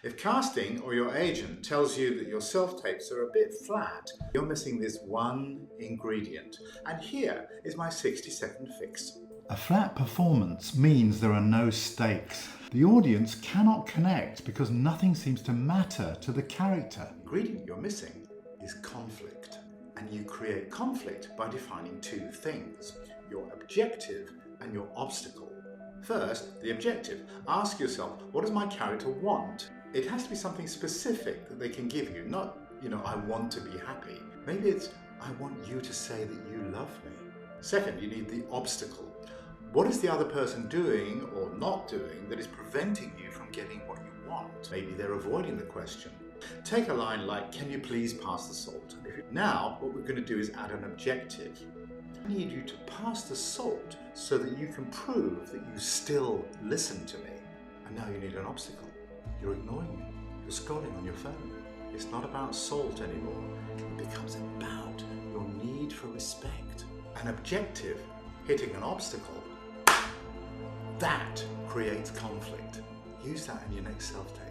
If casting or your agent tells you that your self-tapes are a bit flat, you're missing this one ingredient. And here is my 60-second fix. A flat performance means there are no stakes. The audience cannot connect because nothing seems to matter to the character. The ingredient you're missing is conflict. And you create conflict by defining two things: your objective and your obstacle. First, the objective. Ask yourself, what does my character want? It has to be something specific that they can give you, not, I want to be happy. Maybe it's, I want you to say that you love me. Second, you need the obstacle. What is the other person doing or not doing that is preventing you from getting what you want? Maybe they're avoiding the question. Take a line like, can you please pass the salt? Now, what we're going to do is add an objective. I need you to pass the salt so that you can prove that you still listen to me. And now you need an obstacle. You're ignoring me. You're scrolling on your phone. It's not about salt anymore. It becomes about your need for respect. An objective hitting an obstacle, that creates conflict. Use that in your next self-tape.